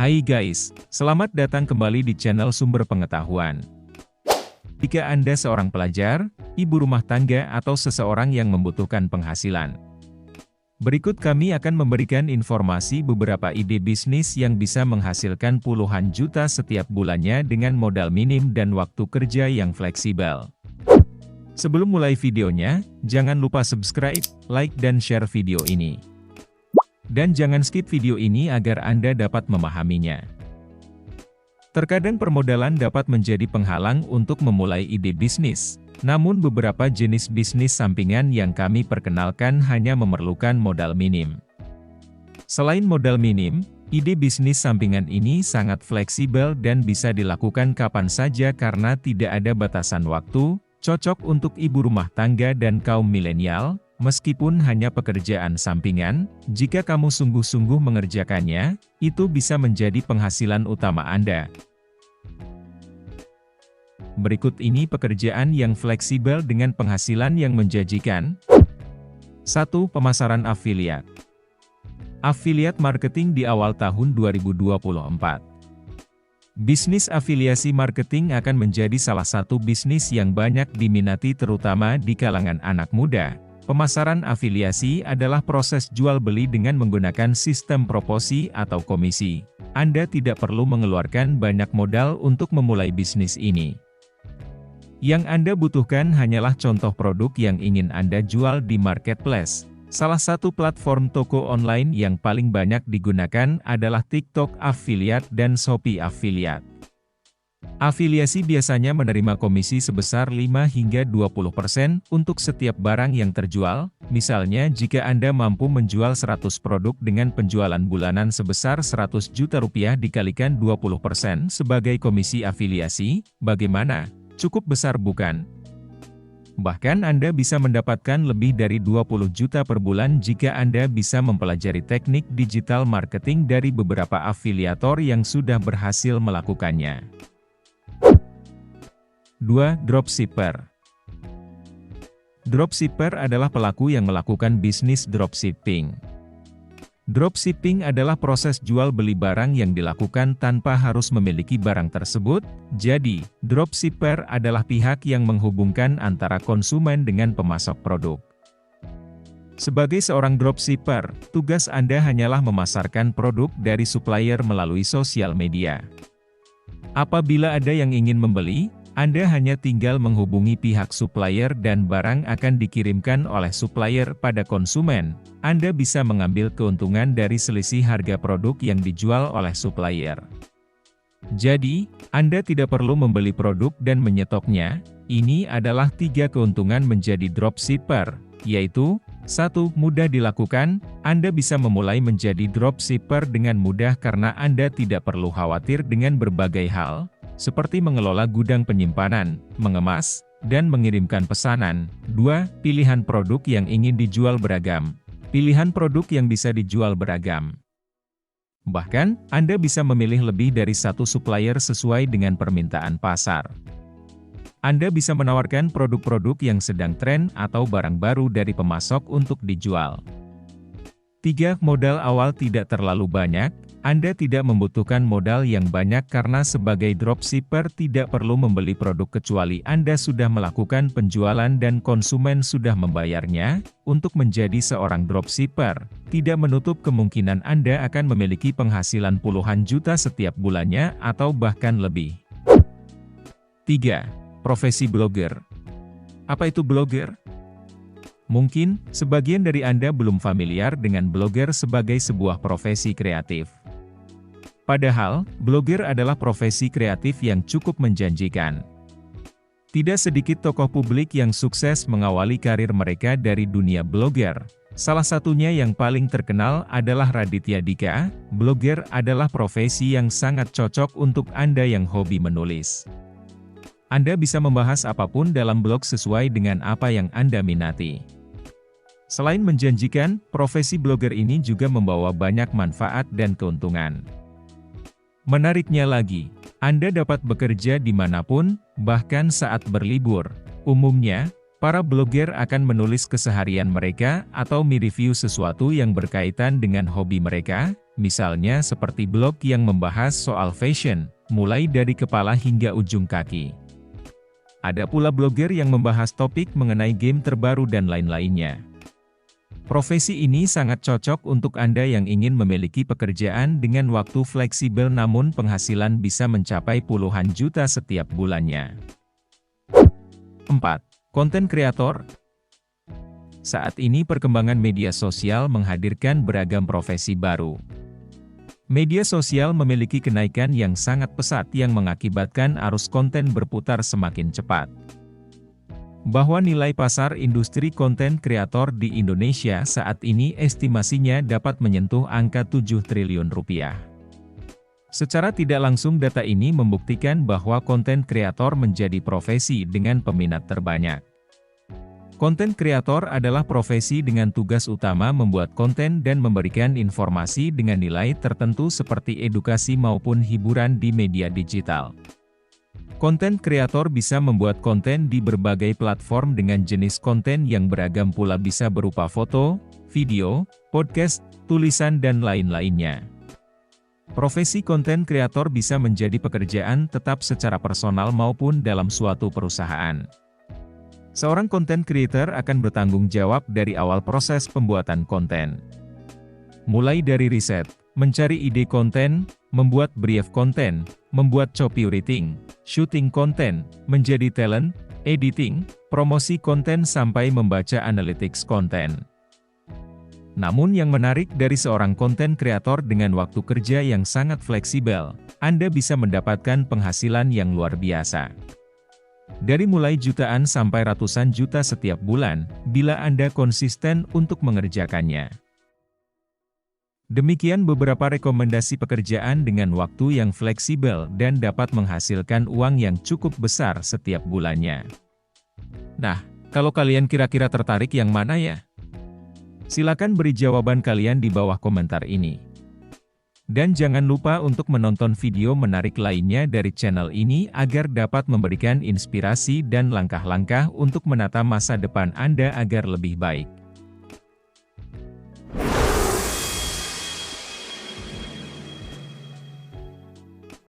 Hai guys, selamat datang kembali di channel Sumber Pengetahuan. Jika Anda seorang pelajar, ibu rumah tangga atau seseorang yang membutuhkan penghasilan, berikut kami akan memberikan informasi beberapa ide bisnis yang bisa menghasilkan puluhan juta setiap bulannya dengan modal minim dan waktu kerja yang fleksibel. Sebelum mulai videonya, jangan lupa subscribe, like dan share video ini. Dan jangan skip video ini agar Anda dapat memahaminya. Terkadang permodalan dapat menjadi penghalang untuk memulai ide bisnis. Namun beberapa jenis bisnis sampingan yang kami perkenalkan hanya memerlukan modal minim. Selain modal minim, ide bisnis sampingan ini sangat fleksibel dan bisa dilakukan kapan saja karena tidak ada batasan waktu, cocok untuk ibu rumah tangga dan kaum milenial. Meskipun hanya pekerjaan sampingan, jika kamu sungguh-sungguh mengerjakannya, itu bisa menjadi penghasilan utama Anda. Berikut ini pekerjaan yang fleksibel dengan penghasilan yang menjanjikan. 1. Pemasaran afiliat. Afiliat marketing di awal tahun 2024. Bisnis afiliasi marketing akan menjadi salah satu bisnis yang banyak diminati terutama di kalangan anak muda. Pemasaran afiliasi adalah proses jual beli dengan menggunakan sistem promosi atau komisi. Anda tidak perlu mengeluarkan banyak modal untuk memulai bisnis ini. Yang Anda butuhkan hanyalah contoh produk yang ingin Anda jual di marketplace. Salah satu platform toko online yang paling banyak digunakan adalah TikTok Affiliate dan Shopee Affiliate. Afiliasi biasanya menerima komisi sebesar 5 hingga 20% untuk setiap barang yang terjual. Misalnya jika Anda mampu menjual 100 produk dengan penjualan bulanan sebesar 100 juta rupiah dikalikan 20% sebagai komisi afiliasi, bagaimana? Cukup besar bukan? Bahkan Anda bisa mendapatkan lebih dari 20 juta per bulan jika Anda bisa mempelajari teknik digital marketing dari beberapa afiliator yang sudah berhasil melakukannya. 2. Dropshipper. Dropshipper adalah pelaku yang melakukan bisnis dropshipping. Dropshipping adalah proses jual beli barang yang dilakukan tanpa harus memiliki barang tersebut, jadi, dropshipper adalah pihak yang menghubungkan antara konsumen dengan pemasok produk. Sebagai seorang dropshipper, tugas Anda hanyalah memasarkan produk dari supplier melalui sosial media. Apabila ada yang ingin membeli, Anda hanya tinggal menghubungi pihak supplier dan barang akan dikirimkan oleh supplier pada konsumen. Anda bisa mengambil keuntungan dari selisih harga produk yang dijual oleh supplier. Jadi, Anda tidak perlu membeli produk dan menyetoknya. Ini adalah 3 keuntungan menjadi dropshipper, yaitu 1. Mudah dilakukan. Anda bisa memulai menjadi dropshipper dengan mudah karena Anda tidak perlu khawatir dengan berbagai hal, seperti mengelola gudang penyimpanan, mengemas, dan mengirimkan pesanan. 2. Pilihan produk yang ingin dijual beragam. Pilihan produk yang bisa dijual beragam. Bahkan, Anda bisa memilih lebih dari satu supplier sesuai dengan permintaan pasar. Anda bisa menawarkan produk-produk yang sedang tren atau barang baru dari pemasok untuk dijual. 3. Modal awal tidak terlalu banyak. Anda tidak membutuhkan modal yang banyak karena sebagai dropshipper tidak perlu membeli produk kecuali Anda sudah melakukan penjualan dan konsumen sudah membayarnya. Untuk menjadi seorang dropshipper, tidak menutup kemungkinan Anda akan memiliki penghasilan puluhan juta setiap bulannya atau bahkan lebih. 3. Profesi blogger. Apa itu blogger? Mungkin, sebagian dari Anda belum familiar dengan blogger sebagai sebuah profesi kreatif. Padahal, blogger adalah profesi kreatif yang cukup menjanjikan. Tidak sedikit tokoh publik yang sukses mengawali karir mereka dari dunia blogger. Salah satunya yang paling terkenal adalah Raditya Dika. Blogger adalah profesi yang sangat cocok untuk Anda yang hobi menulis. Anda bisa membahas apapun dalam blog sesuai dengan apa yang Anda minati. Selain menjanjikan, profesi blogger ini juga membawa banyak manfaat dan keuntungan. Menariknya lagi, Anda dapat bekerja dimanapun, bahkan saat berlibur. Umumnya, para blogger akan menulis keseharian mereka atau mereview sesuatu yang berkaitan dengan hobi mereka. misalnya seperti blog yang membahas soal fashion, mulai dari kepala hingga ujung kaki. Ada pula blogger yang membahas topik mengenai game terbaru dan lain-lainnya. Profesi ini sangat cocok untuk Anda yang ingin memiliki pekerjaan dengan waktu fleksibel namun penghasilan bisa mencapai puluhan juta setiap bulannya. 4. Konten kreator. Saat ini perkembangan media sosial menghadirkan beragam profesi baru. Media sosial memiliki kenaikan yang sangat pesat yang mengakibatkan arus konten berputar semakin cepat. Bahwa nilai pasar industri konten kreator di Indonesia saat ini estimasinya dapat menyentuh angka 7 triliun rupiah. Secara tidak langsung data ini membuktikan bahwa konten kreator menjadi profesi dengan peminat terbanyak. Konten kreator adalah profesi dengan tugas utama membuat konten dan memberikan informasi dengan nilai tertentu seperti edukasi maupun hiburan di media digital. Konten kreator bisa membuat konten di berbagai platform dengan jenis konten yang beragam pula bisa berupa foto, video, podcast, tulisan dan lain-lainnya. Profesi konten kreator bisa menjadi pekerjaan tetap secara personal maupun dalam suatu perusahaan. Seorang content creator akan bertanggung jawab dari awal proses pembuatan konten. Mulai dari riset, mencari ide konten, membuat brief konten, membuat copywriting, syuting konten, menjadi talent, editing, promosi konten sampai membaca analytics konten. Namun yang menarik dari seorang konten kreator dengan waktu kerja yang sangat fleksibel, Anda bisa mendapatkan penghasilan yang luar biasa. Dari mulai jutaan sampai ratusan juta setiap bulan, bila Anda konsisten untuk mengerjakannya. Demikian beberapa rekomendasi pekerjaan dengan waktu yang fleksibel dan dapat menghasilkan uang yang cukup besar setiap bulannya. Nah, kalau kalian kira-kira tertarik yang mana ya? Silakan beri jawaban kalian di bawah komentar ini. Dan jangan lupa untuk menonton video menarik lainnya dari channel ini agar dapat memberikan inspirasi dan langkah-langkah untuk menata masa depan Anda agar lebih baik.